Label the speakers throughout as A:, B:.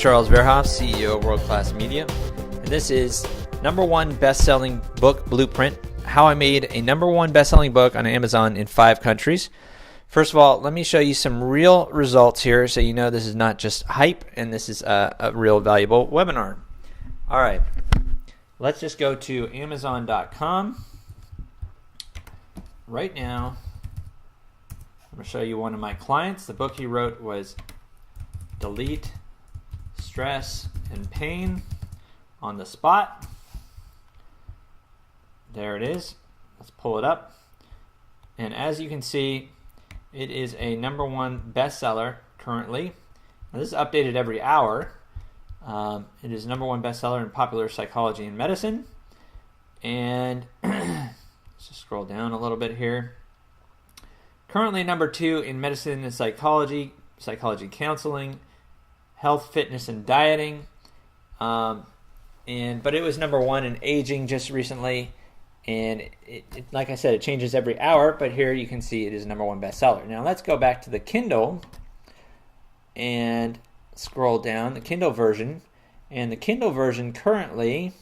A: Charles Verhoff, CEO of World Class Media, and this is #1 best-selling book blueprint, how I made a #1 best-selling book on Amazon in 5 countries. First of all, let me show you some real results here so you know this is not just hype and this is a real valuable webinar. All right, let's just go to Amazon.com. Right now, I'm going to show you one of my clients. The book he wrote was Delete Stress and Pain on the Spot. There it is. Let's pull it up. And as you can see, it is a #1 bestseller currently. Now, this is updated every hour. It is #1 bestseller in popular psychology and medicine. And let's just scroll down a little bit here. Currently #2 in medicine and psychology, psychology counseling, health, fitness, and dieting. But it was #1 in aging just recently. And like I said, it changes every hour, but here you can see it is #1 bestseller. Now let's go back to the Kindle and scroll down, the Kindle version. And the Kindle version currently,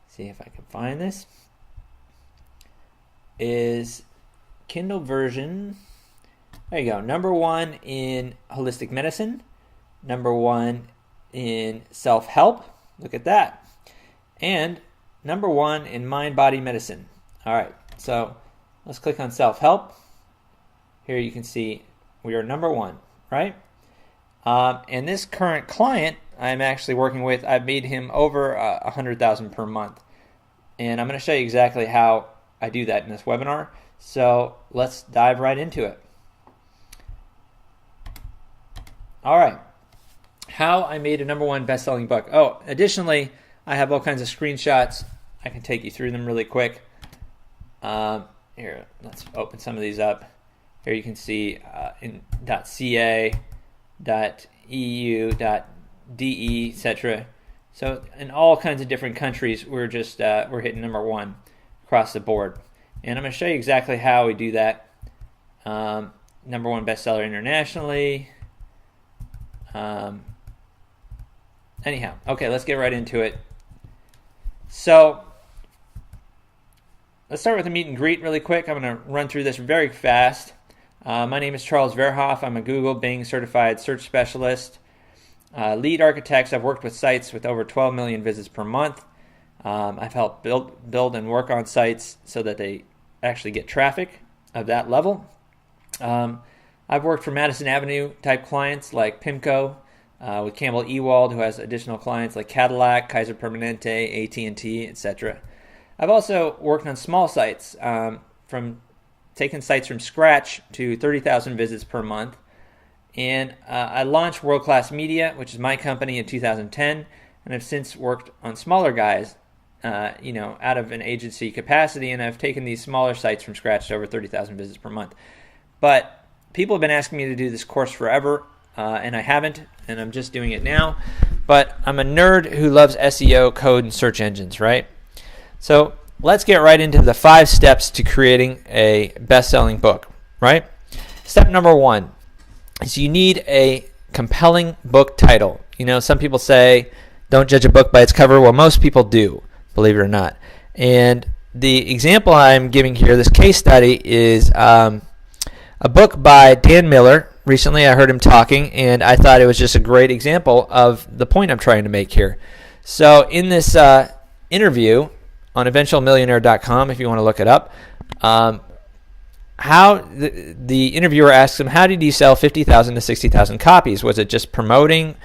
A: see if I can find this, is Kindle version, there you go, #1 in holistic medicine, #1 in self-help, look at that, and #1 in mind-body medicine. All right, so let's click on self-help. Here you can see we are #1, right? And this current client I'm actually working with, I've made him over 100,000 per month. And I'm going to show you exactly how I do that in this webinar. So let's dive right into it. All right, how I made a #1 best-selling book. Oh, additionally, I have all kinds of screenshots. I can take you through them really quick. Here, let's open some of these up. Here you can see in .ca, .eu, .de, etc. So in all kinds of different countries, we're hitting #1 across the board. And I'm going to show you exactly how we do that. #1 bestseller internationally. Anyhow, okay, let's get right into it. So let's start with a meet and greet really quick. I'm going to run through this very fast. My name is Charles Verhoff. I'm a Google Bing certified search specialist. Lead architects. I've worked with sites with over 12 million visits per month. I've helped build and work on sites so that they actually get traffic of that level. I've worked for Madison Avenue type clients like PIMCO, with Campbell Ewald, who has additional clients like Cadillac, Kaiser Permanente, AT&T, etc. I've also worked on small sites, from taking sites from scratch to 30,000 visits per month. And I launched World Class Media, which is my company, in 2010, and I've since worked on smaller guys, out of an agency capacity, and I've taken these smaller sites from scratch to over 30,000 visits per month. But people have been asking me to do this course forever, and I haven't, and I'm just doing it now. But I'm a nerd who loves SEO, code, and search engines, right? So let's get right into the 5 steps to creating a best-selling book, right? Step #1 is you need a compelling book title. Some people say, don't judge a book by its cover. Well, most people do, believe it or not. And the example I'm giving here, this case study, is a book by Dan Miller. Recently I heard him talking, and I thought it was just a great example of the point I'm trying to make here. So in this interview on eventualmillionaire.com, if you want to look it up, how the interviewer asks him, how did you sell 50,000 to 60,000 copies? Was it just promoting?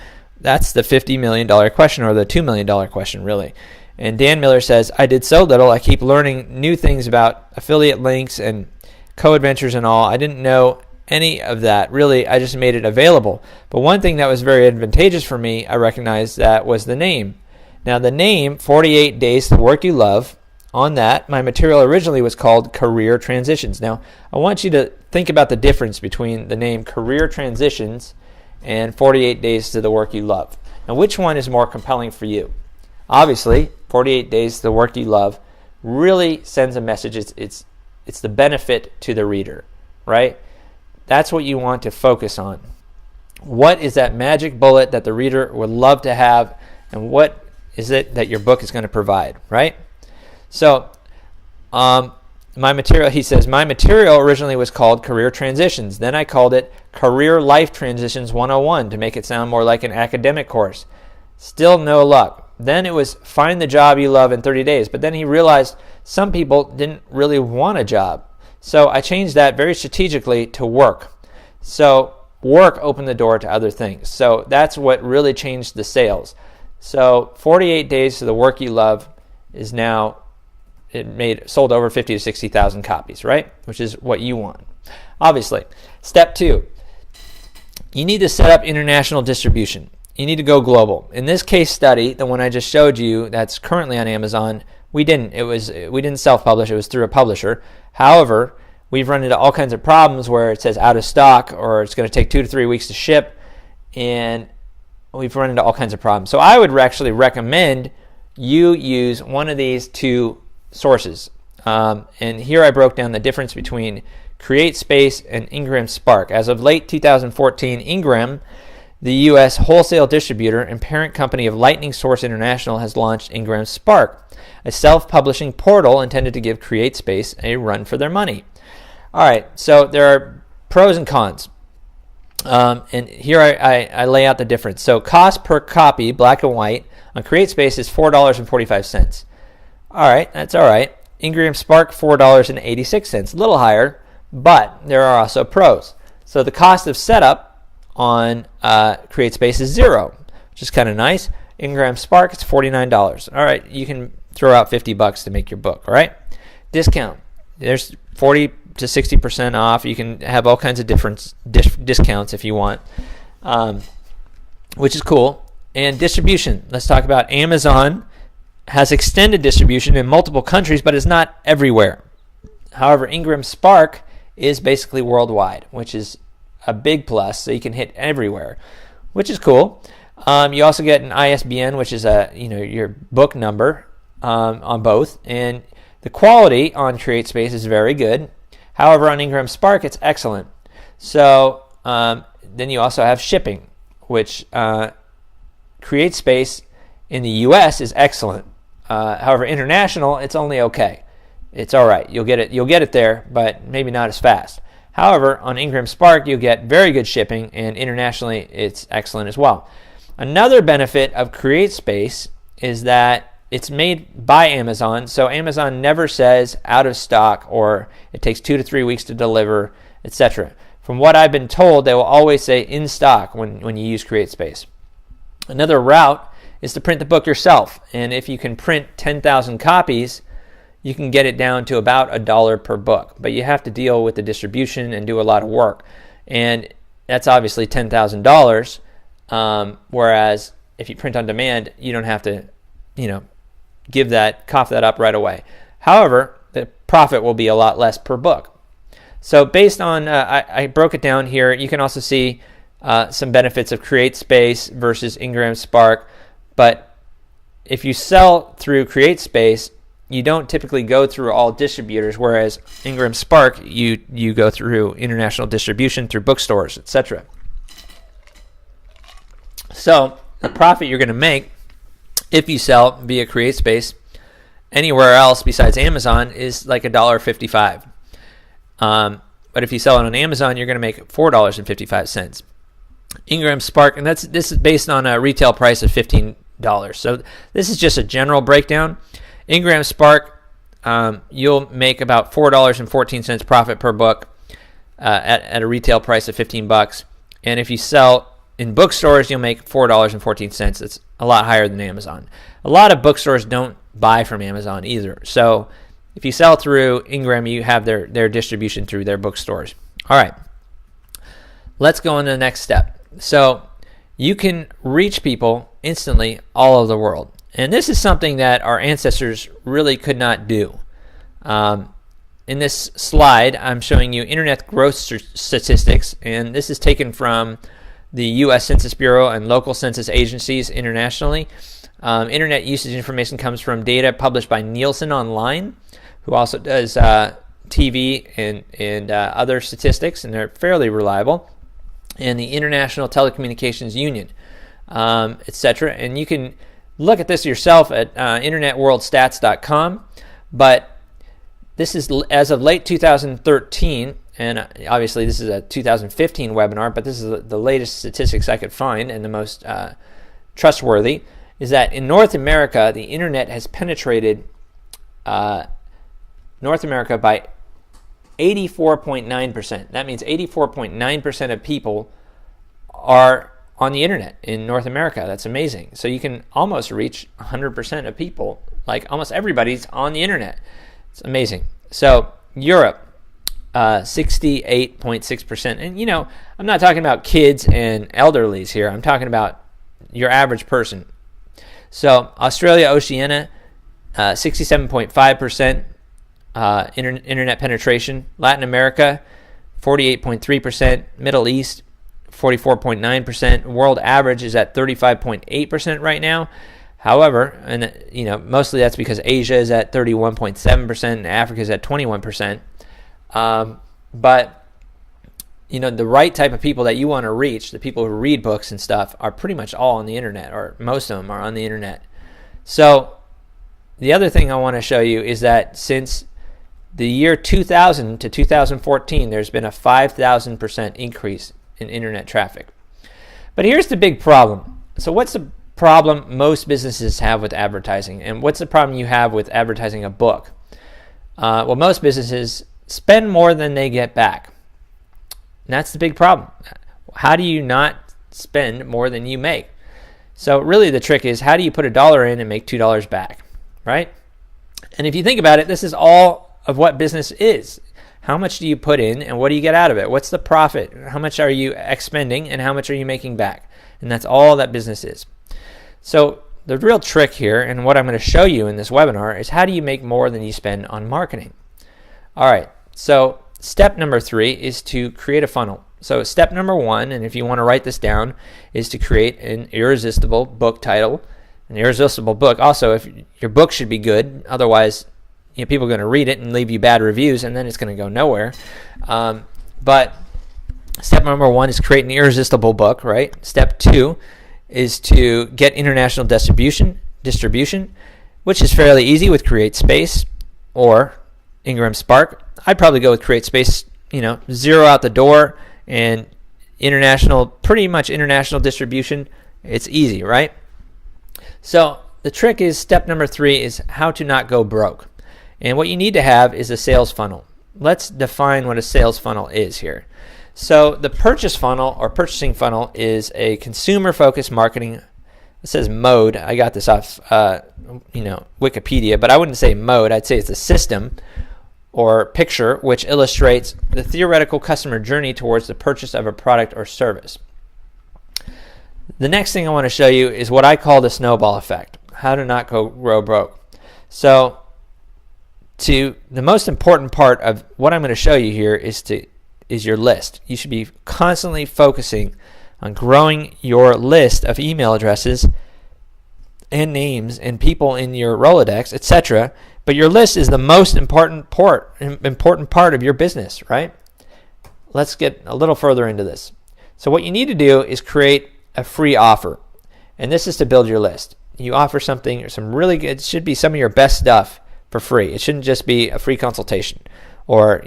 A: That's the $50 million question, or the $2 million question, really. And Dan Miller says, I did so little. I keep learning new things about affiliate links and co-adventures and all. I didn't know any of that, really. I just made it available. But one thing that was very advantageous for me, I recognized, that was the name. Now, the name, 48 Days to Work You Love, on that, my material originally was called Career Transitions. Now, I want you to think about the difference between the name Career Transitions and 48 Days to the Work You Love. Now, which one is more compelling for you? Obviously, 48 Days to the Work You Love really sends a message. It's the benefit to the reader, right? That's what you want to focus on. What is that magic bullet that the reader would love to have, and what is it that your book is going to provide, right? So my material, he says, my material originally was called Career Transitions. Then I called it Career Life Transitions 101 to make it sound more like an academic course. Still no luck. Then it was Find the Job You Love in 30 Days. But then he realized some people didn't really want a job. So I changed that very strategically to Work. So work opened the door to other things. So that's what really changed the sales. So 48 Days to the Work You Love is now, sold over 50 to 60,000 copies, right? Which is what you want. Obviously. Step 2, you need to set up international distribution. You need to go global. In this case study, the one I just showed you that's currently on Amazon, we didn't self-publish, it was through a publisher. However, we've run into all kinds of problems where it says out of stock, or it's going to take 2 to 3 weeks to ship, and we've run into all kinds of problems. So I would actually recommend you use one of these two sources. And here I broke down the difference between CreateSpace and Ingram Spark. As of late 2014, Ingram, the U.S. wholesale distributor and parent company of Lightning Source International, has launched Ingram Spark, a self-publishing portal intended to give CreateSpace a run for their money. All right, so there are pros and cons. And here I lay out the difference. So cost per copy, black and white, on CreateSpace is $4.45. All right, that's all right. Ingram Spark, $4.86, a little higher, but there are also pros. So the cost of setup on CreateSpace is $0, which is kind of nice. Ingram Spark, it's $49. All right, you can throw out $50 to make your book, all right? Discount, there's 40 to 60% off. You can have all kinds of different discounts if you want, which is cool. And distribution, let's talk about Amazon. Has extended distribution in multiple countries, but is not everywhere. However, Ingram Spark is basically worldwide, which is a big plus, so you can hit everywhere, which is cool. You also get an ISBN, which is your book number on both, and the quality on CreateSpace is very good. However, on Ingram Spark, it's excellent. So then you also have shipping, which CreateSpace in the U.S. is excellent. However, international, it's only okay. It's all right. You'll get it there, but maybe not as fast. However, on Ingram Spark, you'll get very good shipping, and internationally, it's excellent as well. Another benefit of CreateSpace is that it's made by Amazon, so Amazon never says out of stock or it takes 2 to 3 weeks to deliver, etc. From what I've been told, they will always say in stock when you use CreateSpace. Another route is to print the book yourself, and if you can print 10,000 copies, you can get it down to about $1 per book, but you have to deal with the distribution and do a lot of work, and that's obviously $10,000, whereas if you print on demand, you don't have to cough that up right away. However, the profit will be a lot less per book. So based on, I broke it down here. You can also see some benefits of CreateSpace versus Ingram Spark. But if you sell through CreateSpace, you don't typically go through all distributors, whereas Ingram Spark, you go through international distribution through bookstores, etc. So the profit you're going to make if you sell via CreateSpace anywhere else besides Amazon is like $1.55. But if you sell it on Amazon, you're going to make $4.55. Ingram Spark, and this is based on a retail price of $15. So this is just a general breakdown. Ingram Spark, you'll make about $4.14 profit per book at a retail price of $15. And if you sell in bookstores, you'll make $4.14. It's a lot higher than Amazon. A lot of bookstores don't buy from Amazon either. So if you sell through Ingram, you have their distribution through their bookstores. All right. Let's go on to the next step. So you can reach people instantly all over the world. And this is something that our ancestors really could not do. In this slide, I'm showing you internet growth statistics, and this is taken from the U.S. Census Bureau and local census agencies internationally. Internet usage information comes from data published by Nielsen Online, who also does TV and other statistics, and they're fairly reliable. and the International Telecommunications Union, etc. And you can look at this yourself at internetworldstats.com. But this is as of late 2013, and obviously this is a 2015 webinar, but this is the latest statistics I could find and the most trustworthy, is that in North America, the internet has penetrated North America by 84.9%. That means 84.9% of people are on the internet in North America. That's amazing. So you can almost reach 100% of people. Like almost everybody's on the internet. It's amazing. So Europe, 68.6%. And you know, I'm not talking about kids and elderlies here. I'm talking about your average person. So Australia, Oceania, 67.5% internet penetration. Latin America, 48.3%. Middle East, 44.9%. World average is at 35.8% right now. However, and you know, mostly that's because Asia is at 31.7% and Africa is at 21%. But you know, the right type of people that you want to reach, the people who read books and stuff, are pretty much all on the internet, or most of them are on the internet. So the other thing I want to show you is that since the year 2000 to 2014, there's been a 5,000% increase in internet traffic. But here's the big problem. So what's the problem most businesses have with advertising, and what's the problem you have with advertising a book? Well, most businesses spend more than they get back. And that's the big problem. How do you not spend more than you make? So really the trick is, how do you put $1 in and make $2 back, right? And if you think about it, this is all of what business is. How much do you put in and what do you get out of it? What's the profit? How much are you expending and how much are you making back? And that's all that business is. So the real trick here, and what I'm going to show you in this webinar, is how do you make more than you spend on marketing? All right, so step number 3 is to create a funnel. So step number 1, and if you want to write this down, is to create an irresistible book title. An irresistible book. Also, if your book should be good, otherwise people are going to read it and leave you bad reviews, and then it's going to go nowhere. But step number 1 is create an irresistible book, right? Step 2 is to get international distribution, which is fairly easy with CreateSpace or Ingram Spark. I'd probably go with CreateSpace, zero out the door, and pretty much international distribution. It's easy, right? So the trick is, step number 3 is how to not go broke. And what you need to have is a sales funnel. Let's define what a sales funnel is here. So the purchase funnel or purchasing funnel is a consumer-focused marketing. It says mode. I got this off Wikipedia, but I wouldn't say mode. I'd say it's a system or picture which illustrates the theoretical customer journey towards the purchase of a product or service. The next thing I want to show you is what I call the snowball effect. How to not go broke. So the most important part of what I'm going to show you here is your list. You should be constantly focusing on growing your list of email addresses and names and people in your Rolodex, etc. But your list is the most important part of your business, right? Let's get a little further into this. So what you need to do is create a free offer. And this is to build your list. You offer something, some really good, it should be some of your best stuff for free. It shouldn't just be a free consultation or,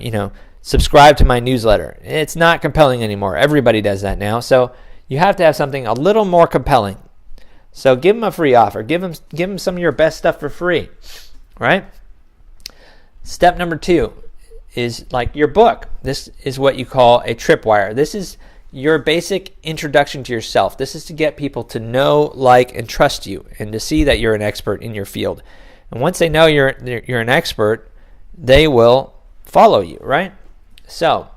A: subscribe to my newsletter. It's not compelling anymore. Everybody does that now. So you have to have something a little more compelling. So give them a free offer. Give them some of your best stuff for free, right? Step number 2 is like your book. This is what you call a tripwire. This is your basic introduction to yourself. This is to get people to know, like, and trust you, and to see that you're an expert in your field. And once they know you're an expert, they will follow you, right? So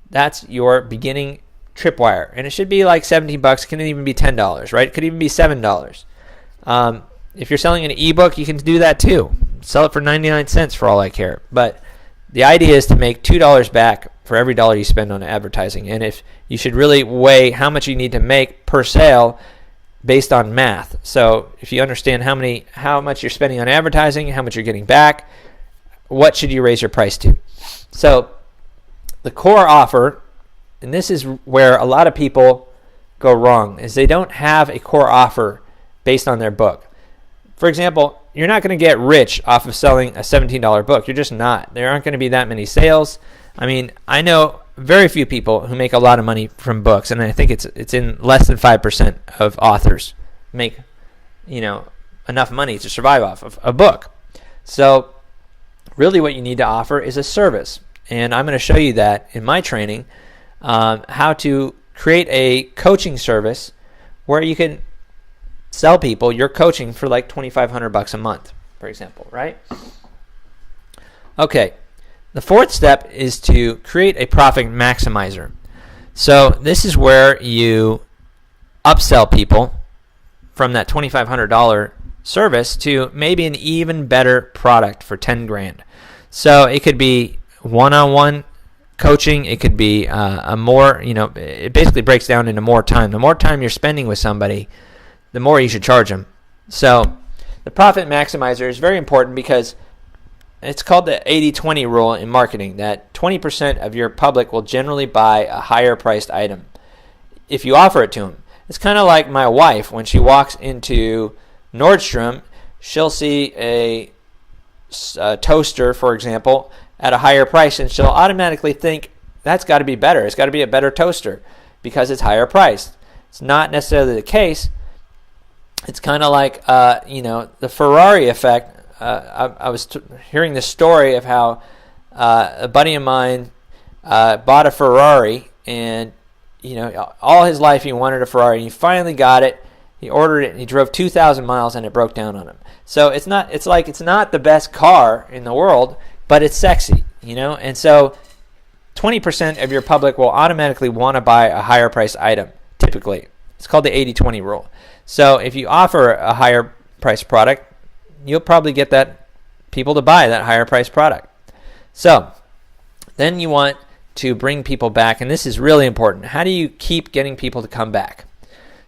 A: that's your beginning tripwire, and it should be like $17. It can even be $10, right? It could even be $7. If you're selling an ebook, you can do that too. Sell it for 99 cents for all I care. But the idea is to make $2 back for every dollar you spend on advertising. And if you should really weigh how much you need to make per sale based on math. So if you understand how much you're spending on advertising, how much you're getting back, what should you raise your price to? So the core offer and this is where a lot of people go wrong, is they don't have a core offer based on their book. For example, you're not going to get rich off of selling a $17 book. You're just not. There aren't going to be that many sales. I mean, I know very few people who make a lot of money from books, and I think it's in less than 5% of authors make, enough money to survive off of a book. So really what you need to offer is a service. And I'm going to show you that in my training, how to create a coaching service where you can sell people your coaching for like $2,500 a month, for example, right? Okay, the fourth step is to create a profit maximizer. So this is where you upsell people from that $2,500 service to maybe an even better product for 10 grand. So it could be one-on-one coaching. It could be a more, it basically breaks down into more time. The more time you're spending with somebody, the more you should charge them. So the profit maximizer is very important because it's called the 80-20 rule in marketing, that 20% of your public will generally buy a higher priced item if you offer it to them. It's kind of like my wife. When she walks into Nordstrom, she'll see a toaster, for example, at a higher price, and she'll automatically think that's got to be better. It's got to be a better toaster because it's higher priced. It's not necessarily the case. It's kind of like, the Ferrari effect. I was hearing this story of how a buddy of mine bought a Ferrari, and all his life he wanted a Ferrari, and he finally got it. He ordered it, and he drove 2,000 miles, and it broke down on him. So it's not the best car in the world, but it's sexy, And so 20% of your public will automatically want to buy a higher priced item, typically. It's called the 80-20 rule. So if you offer a higher priced product, you'll probably get that people to buy that higher priced product. So then you want to bring people back, and this is really important. How do you keep getting people to come back?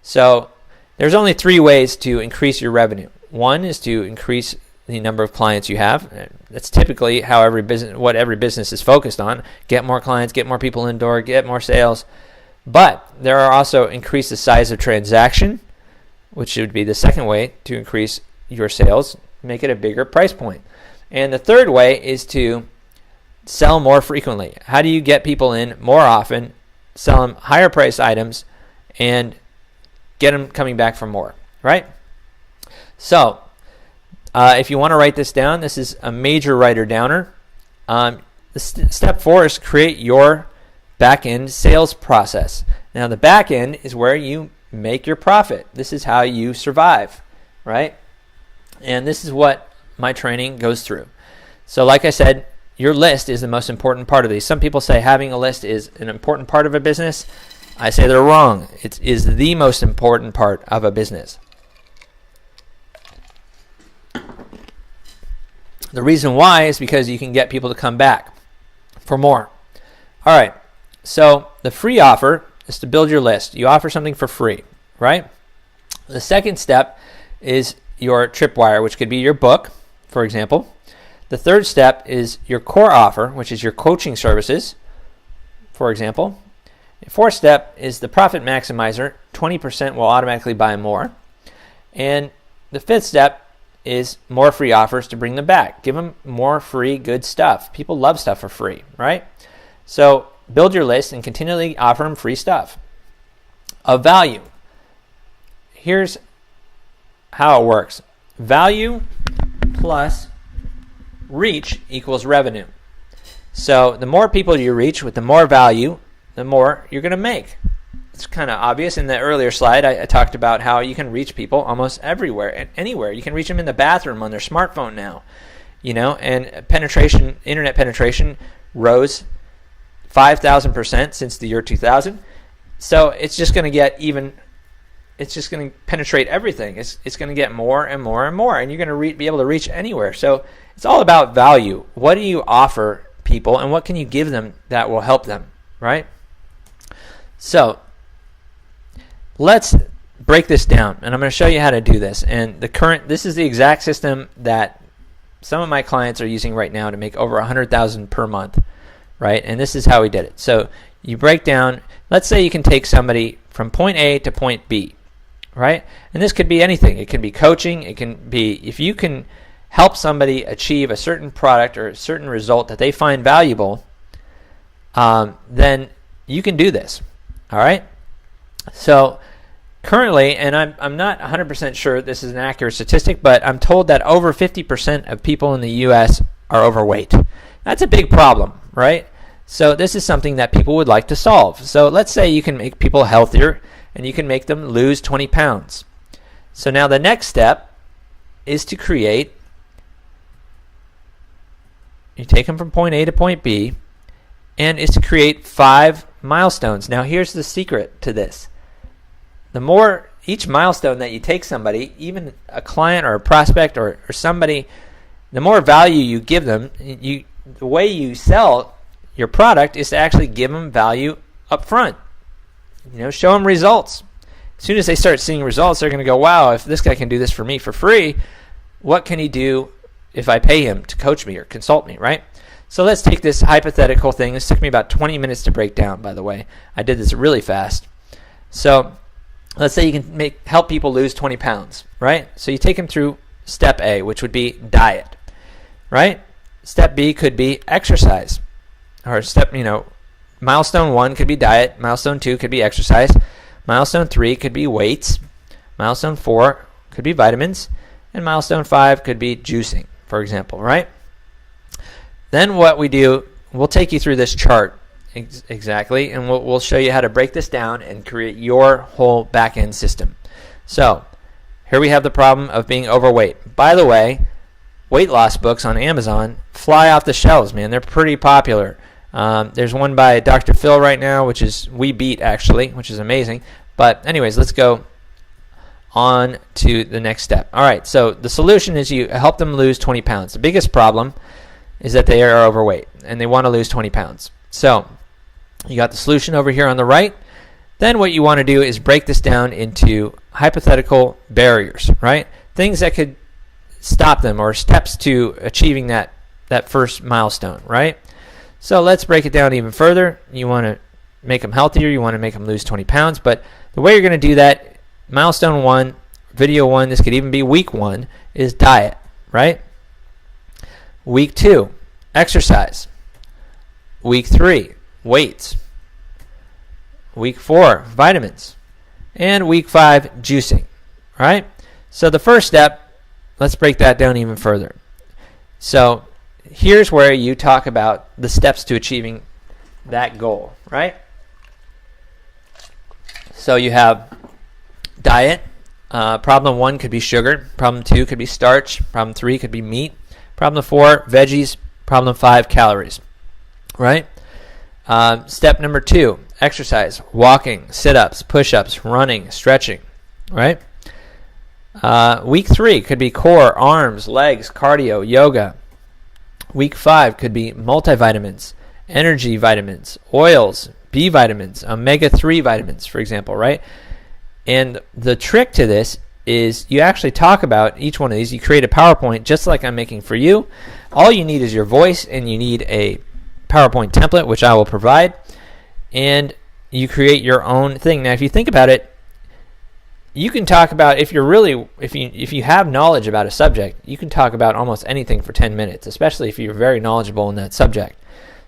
A: So there's only 3 ways to increase your revenue. One is to increase the number of clients you have. That's typically how every business is focused on. Get more clients, get more people in the door, get more sales. But there are also increase the size of transaction, which would be the second way to increase your sales, make it a bigger price point. And the third way is to sell more frequently. How do you get people in more often, sell them higher priced items, and get them coming back for more, right? So if you want to write this down, this is a major writer-downer. Step 4 is create your back-end sales process. Now, the back end is where you make your profit. This is how you survive, right? And this is what my training goes through. So like I said, your list is the most important part of these. Some people say having a list is an important part of a business. I say they're wrong. It is the most important part of a business. The reason why is because you can get people to come back for more. All right, so the free offer is to build your list. You offer something for free, right? The second step is your tripwire, which could be your book, for example. The third step is your core offer, which is your coaching services, for example. The fourth step is the profit maximizer. 20% will automatically buy more. And the fifth step is more free offers to bring them back. Give them more free good stuff. People love stuff for free, right? So build your list and continually offer them free stuff of value. Here's how it works. Value plus reach equals revenue. So the more people you reach with the more value, the more you're going to make. It's kind of obvious. In the earlier slide, I talked about how you can reach people almost everywhere and anywhere. You can reach them in the bathroom on their smartphone now, and internet penetration rose 5,000% since the year 2000. So it's just going to penetrate everything. It's going to get more and more and more, and you're going to be able to reach anywhere. So it's all about value. What do you offer people, and what can you give them that will help them, right? So let's break this down, and I'm going to show you how to do this. And this is the exact system that some of my clients are using right now to make over $100,000 per month, right? And this is how we did it. So you break down, let's say you can take somebody from point A to point B, right? And this could be anything. It can be coaching. It can be, if you can help somebody achieve a certain product or a certain result that they find valuable, then you can do this, all right? So currently, and I'm not 100% sure this is an accurate statistic, but I'm told that over 50% of people in the U.S. are overweight. That's a big problem, right? So this is something that people would like to solve. So let's say you can make people healthier and you can make them lose 20 pounds. So now the next step is to create, you take them from point A to point B, and is to create 5 milestones. Now here's the secret to this. The more each milestone that you take somebody, even a client or a prospect or somebody, the more value you give them, the way you sell your product is to actually give them value up front. Show them results. As soon as they start seeing results, they're going to go, wow, if this guy can do this for me for free, what can he do if I pay him to coach me or consult me, right? So let's take this hypothetical thing. This took me about 20 minutes to break down, by the way. I did this really fast. So let's say you can help people lose 20 pounds, right? So you take them through step A, which would be diet, right? Step B could be exercise. Or milestone 1 could be diet, milestone 2 could be exercise, milestone 3 could be weights, milestone 4 could be vitamins, and milestone 5 could be juicing, for example, right? Then what we do, we'll take you through this chart exactly, and we'll show you how to break this down and create your whole back-end system. So here we have the problem of being overweight. By the way, weight loss books on Amazon fly off the shelves, man. They're pretty popular. There's one by Dr. Phil right now, which is We Beat, actually, which is amazing. But anyways, let's go on to the next step. All right, so the solution is you help them lose 20 pounds. The biggest problem is that they are overweight, and they want to lose 20 pounds. So you got the solution over here on the right. Then what you want to do is break this down into hypothetical barriers, right? Things that could stop them, or steps to achieving that first milestone, right? So let's break it down even further. You want to make them healthier. You want to make them lose 20 pounds. But the way you're going to do that, milestone 1, video 1, this could even be week 1, is diet, right? Week 2, exercise. Week 3, weights. Week 4, vitamins. And week 5, juicing, right? So the first step, let's break that down even further. So here's where you talk about the steps to achieving that goal, right? So you have diet. Problem 1 could be sugar. Problem 2 could be starch. Problem 3 could be meat. Problem 4, veggies. Problem 5, calories, right? Step number 2, exercise. Walking, sit-ups, push-ups, running, stretching, right? Week 3 could be core, arms, legs, cardio, yoga. Week 5 could be multivitamins, energy vitamins, oils, B vitamins, omega-3 vitamins, for example, right? And the trick to this is you actually talk about each one of these. You create a PowerPoint just like I'm making for you. All you need is your voice, and you need a PowerPoint template, which I will provide, and you create your own thing. Now, if you think about it, you can talk about, if you have knowledge about a subject, you can talk about almost anything for 10 minutes, especially if you're very knowledgeable in that subject.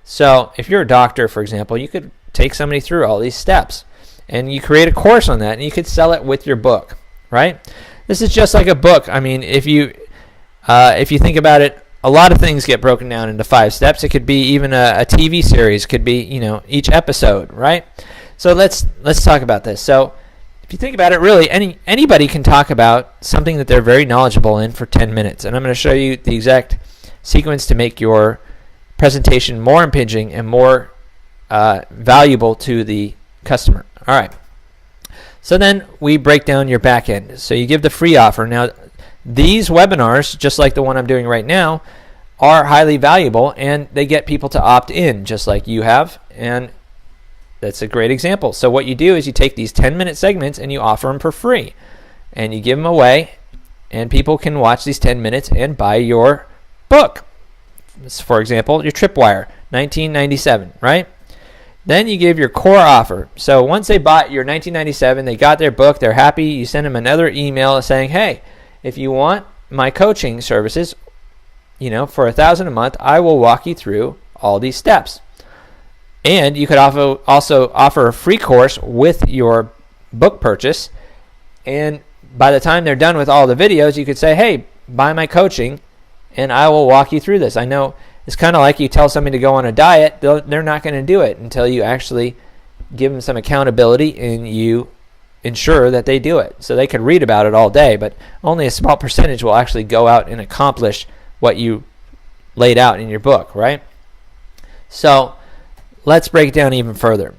A: So if you're a doctor, for example, you could take somebody through all these steps, and you create a course on that, and you could sell it with your book, right? This is just like a book. I mean, if you think about it, a lot of things get broken down into 5 steps. It could be even a TV series, could be, each episode, right? So let's talk about this. So if you think about it, really, anybody can talk about something that they're very knowledgeable in for 10 minutes. And I'm going to show you the exact sequence to make your presentation more impinging and more valuable to the customer. All right. So then we break down your back end. So you give the free offer. Now, these webinars, just like the one I'm doing right now, are highly valuable, and they get people to opt in, just like you have. And that's a great example. So what you do is you take these 10-minute segments and you offer them for free, and you give them away, and people can watch these 10 minutes and buy your book. For example, your Tripwire, $19.97, right? Then you give your core offer. So once they bought your 1997, they got their book, they're happy, you send them another email saying, hey, if you want my coaching services, for $1,000 a month, I will walk you through all these steps. And you could also offer a free course with your book purchase. And by the time they're done with all the videos, you could say, hey, buy my coaching and I will walk you through this. I know it's kind of like you tell somebody to go on a diet, they're not going to do it until you actually give them some accountability and you ensure that they do it. So they could read about it all day, but only a small percentage will actually go out and accomplish what you laid out in your book, right? So let's break it down even further.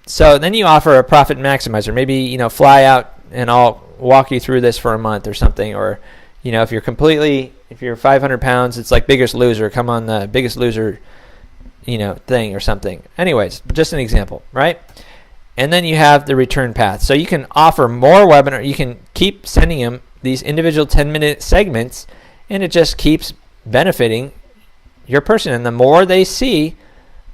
A: So then you offer a profit maximizer. Maybe, fly out and I'll walk you through this for a month or something. Or, if you're 500 pounds, it's like Biggest Loser. Come on the Biggest Loser, thing or something. Anyways, just an example, right? And then you have the return path. So you can offer more webinar. You can keep sending them these individual 10-minute segments, and it just keeps benefiting your person. And the more they see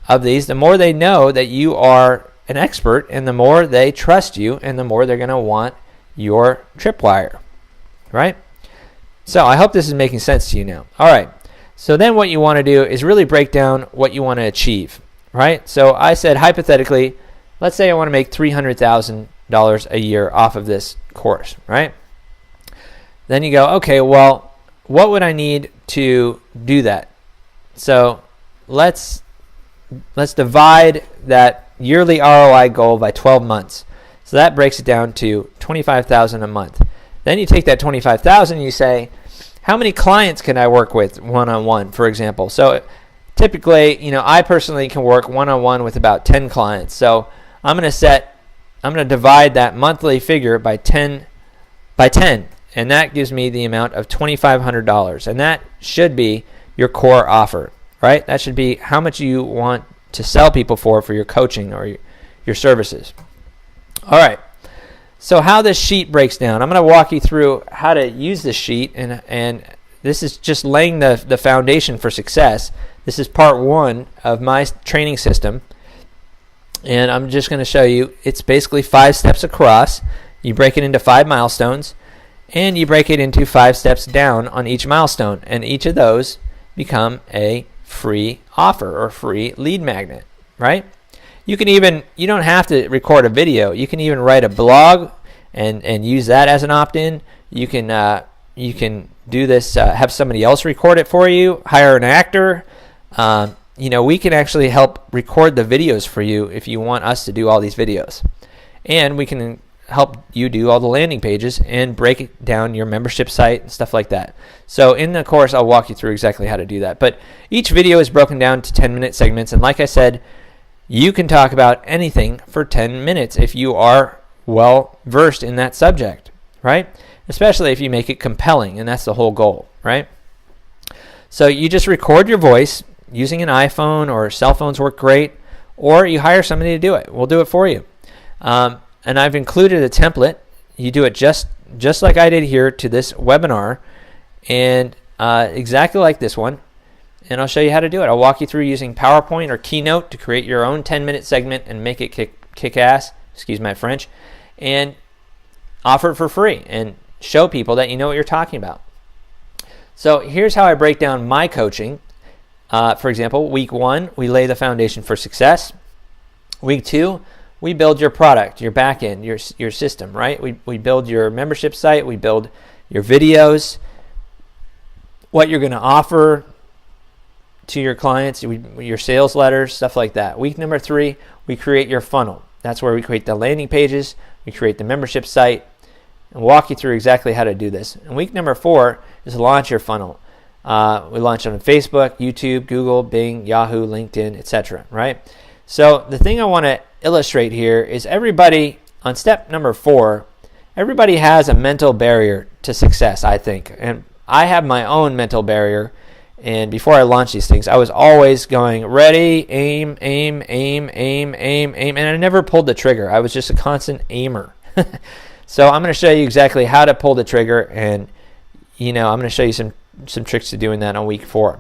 A: of these, the more they know that you are an expert, and the more they trust you, and the more they're going to want your tripwire, right? So I hope this is making sense to you now. All right. So then what you want to do is really break down what you want to achieve, right? So I said, hypothetically, let's say I want to make $300,000 a year off of this course, right? Then you go, okay, well, what would I need to do that? So let's divide that yearly ROI goal by 12 months. So that breaks it down to $25,000 a month. Then you take that $25,000 and you say, how many clients can I work with one-on-one, for example? So typically, I personally can work one-on-one with about 10 clients. So I'm going to divide that monthly figure by 10, and that gives me the amount of $2,500. And that should be your core offer, right? That should be how much you want to sell people for your coaching or your services. All right. So how this sheet breaks down, I'm going to walk you through how to use this sheet, and this is just laying the foundation for success. This is part one of my training system, and I'm just going to show you. It's basically 5 steps across. You break it into 5 milestones, and you break it into 5 steps down on each milestone, and each of those become a free offer or free lead magnet, right? You don't have to record a video. You can even write a blog and use that as an opt-in. You can do this, have somebody else record it for you, hire an actor. We can actually help record the videos for you if you want us to do all these videos. And we can help you do all the landing pages and break it down your membership site and stuff like that. So in the course, I'll walk you through exactly how to do that. But each video is broken down to 10-minute segments. And like I said, you can talk about anything for 10 minutes if you are well versed in that subject, right? Especially if you make it compelling, and that's the whole goal, right? So you just record your voice using an iPhone, or cell phones work great, or you hire somebody to do it. We'll do it for you. And I've included a template. You do it just like I did here to this webinar, and exactly like this one. And I'll show you how to do it. I'll walk you through using PowerPoint or Keynote to create your own 10-minute segment and make it kick ass, excuse my French, and offer it for free and show people that you know what you're talking about. So here's how I break down my coaching. For example, week 1, we lay the foundation for success. Week 2, we build your product, your back end, your system, right? We build your membership site, we build your videos, what you're going to offer to your clients, your sales letters, stuff like that. Week number 3, we create your funnel. That's where we create the landing pages, we create the membership site, and walk you through exactly how to do this. And week number 4 is launch your funnel. We launch on Facebook, YouTube, Google, Bing, Yahoo, LinkedIn, etc. Right? So the thing I want to illustrate here is everybody, on step number 4, everybody has a mental barrier to success, I think. And I have my own mental barrier. And before I launched these things, I was always going, ready, aim, aim, aim, aim, aim, aim. And I never pulled the trigger. I was just a constant aimer. So I'm going to show you exactly how to pull the trigger. And, I'm going to show you some tricks to doing that on week 4.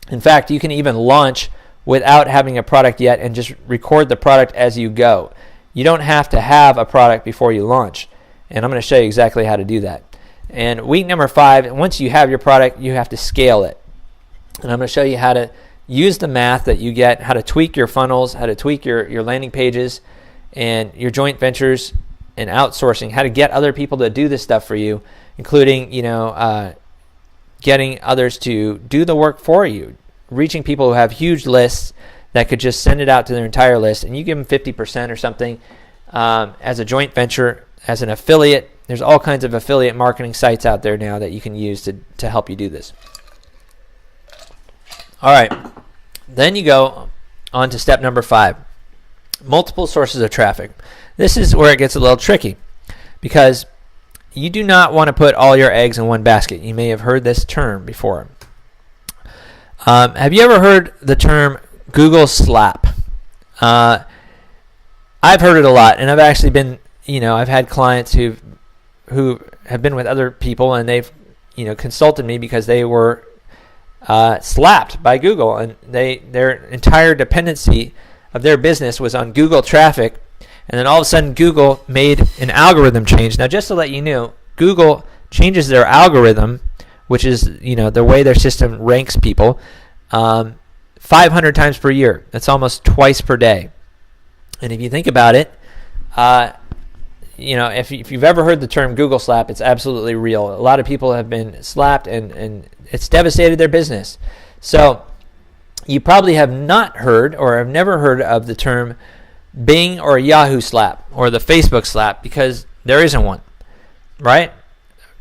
A: In fact, you can even launch without having a product yet and just record the product as you go. You don't have to have a product before you launch. And I'm going to show you exactly how to do that. And week number 5, once you have your product, you have to scale it. And I'm going to show you how to use the math that you get, how to tweak your funnels, how to tweak your landing pages and your joint ventures and outsourcing, how to get other people to do this stuff for you, including, getting others to do the work for you, reaching people who have huge lists that could just send it out to their entire list, and you give them 50% or something as a joint venture, as an affiliate. There's all kinds of affiliate marketing sites out there now that you can use to help you do this. All right, then you go on to step number 5, multiple sources of traffic. This is where it gets a little tricky because you do not want to put all your eggs in one basket. You may have heard this term before. Have you ever heard the term Google slap? I've heard it a lot, and I've actually been, I've had clients who have been with other people, and they've, consulted me because they were slapped by Google, and their entire dependency of their business was on Google traffic. And then all of a sudden, Google made an algorithm change. Now, just to let you know, Google changes their algorithm, which is, the way their system ranks people, 500 times per year. That's almost twice per day. And if you think about it, if you've ever heard the term Google slap, it's absolutely real. A lot of people have been slapped, and it's devastated their business. So you probably have not heard or have never heard of the term Bing or Yahoo slap or the Facebook slap, because there isn't one, right?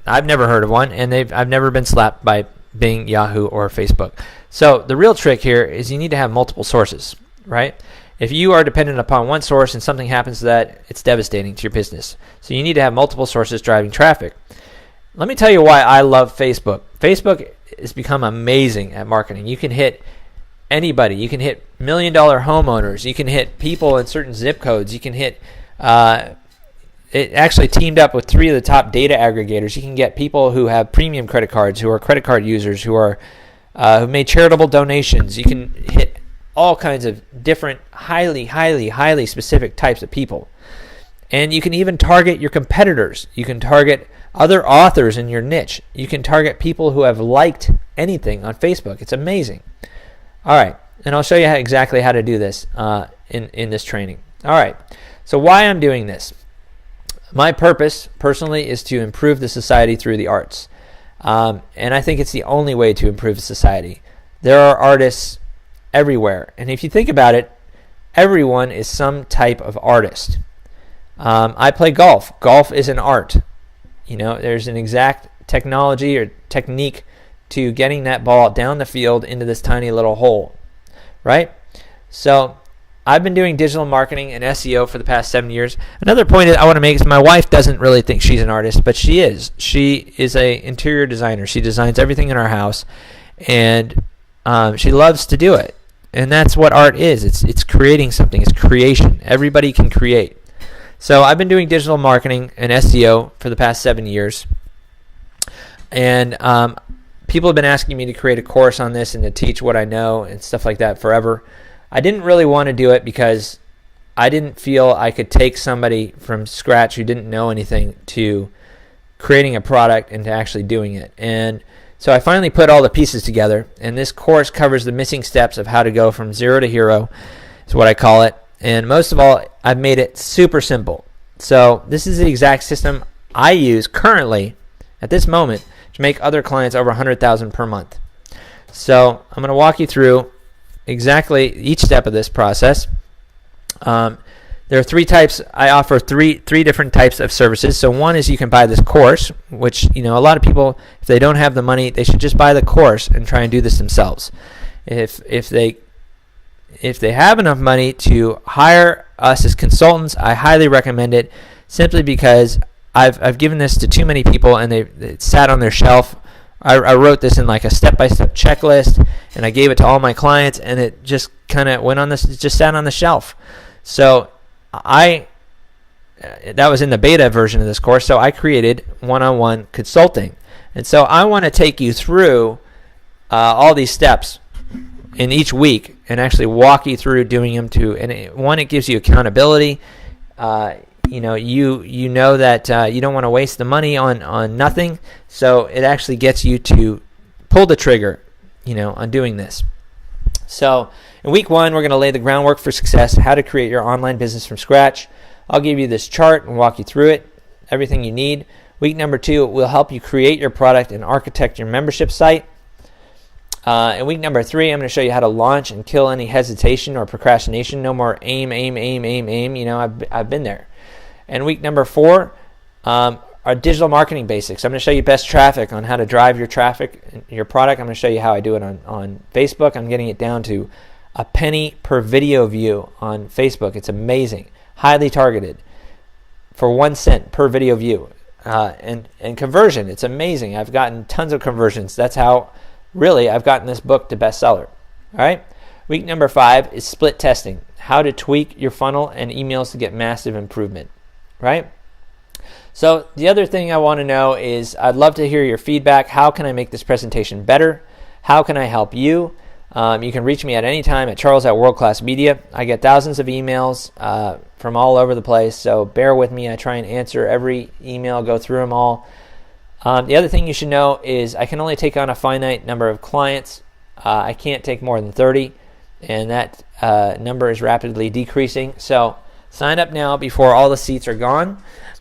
A: I've never heard of one, and I've never been slapped by Bing, Yahoo, or Facebook. So the real trick here is you need to have multiple sources, right? If you are dependent upon one source and something happens to that, it's devastating to your business. So you need to have multiple sources driving traffic. Let me tell you why I love Facebook. Facebook has become amazing at marketing. You can hit anybody. You can hit $1 million homeowners. You can hit people in certain zip codes. You can hit, it actually teamed up with 3 of the top data aggregators. You can get people who have premium credit cards, who are credit card users, who made charitable donations. You can hit all kinds of different highly specific types of people. And you can even target your competitors. You can target other authors in your niche. You can target people who have liked anything on Facebook. It's amazing. All right, and I'll show you exactly how to do this in this training. All right, so why I'm doing this. My purpose, personally, is to improve the society through the arts. And I think it's the only way to improve society. There are artists everywhere. And if you think about it, everyone is some type of artist. I play golf. Golf is an art. There's an exact technology or technique to getting that ball down the field into this tiny little hole, right? So I've been doing digital marketing and SEO for the past 7 years. Another point I want to make is my wife doesn't really think she's an artist, but she is. She is an interior designer. She designs everything in our house, and she loves to do it. And that's what art is. It's creating something. It's creation. Everybody can create. So I've been doing digital marketing and SEO for the past 7 years. And people have been asking me to create a course on this and to teach what I know and stuff like that forever. I didn't really want to do it because I didn't feel I could take somebody from scratch who didn't know anything to creating a product and to actually doing it. And so I finally put all the pieces together, and this course covers the missing steps of how to go from zero to hero, is what I call it. And most of all, I've made it super simple. So this is the exact system I use currently at this moment to make other clients over $100,000 per month. So I'm going to walk you through exactly each step of this process. There are 3 types. I offer three different types of services. So one is you can buy this course, which a lot of people, if they don't have the money, they should just buy the course and try and do this themselves. If they have enough money to hire us as consultants, I highly recommend it, simply because I've given this to too many people and it sat on their shelf. I wrote this in like a step-by-step checklist, and I gave it to all my clients, and it just kind of went on this. It just sat on the shelf. So that was in the beta version of this course. So I created one-on-one consulting, and so I want to take you through all these steps in each week and actually walk you through doing them too. And it gives you accountability. You know that you don't want to waste the money on nothing. So it actually gets you to pull the trigger, on doing this. So in week 1, we're going to lay the groundwork for success, how to create your online business from scratch. I'll give you this chart and walk you through it, everything you need. Week number 2 will help you create your product and architect your membership site. In week number 3, I'm going to show you how to launch and kill any hesitation or procrastination. No more aim. I've been there. And week number 4 are digital marketing basics. I'm going to show you best traffic on how to drive your traffic, your product. I'm going to show you how I do it on Facebook. I'm getting it down to a penny per video view on Facebook. It's amazing. Highly targeted for 1 cent per video view. And conversion, it's amazing. I've gotten tons of conversions. That's how really I've gotten this book to bestseller. All right. Week number 5 is split testing, how to tweak your funnel and emails to get massive improvement. Right. So the other thing I want to know is I'd love to hear your feedback. How can I make this presentation better? How can I help you? You can reach me at any time at charles@worldclassmedia. I get thousands of emails from all over the place, so bear with me. I try and answer every email, go through them all. The other thing you should know is I can only take on a finite number of clients. I can't take more than 30, and that number is rapidly decreasing. So sign up now before all the seats are gone.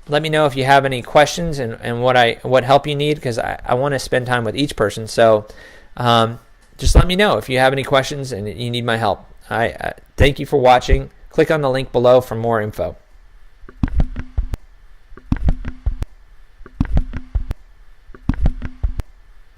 A: Let me know if you have any questions and what help you need, because I want to spend time with each person. So just let me know if you have any questions and you need my help. I thank you for watching. Click on the link below for more info.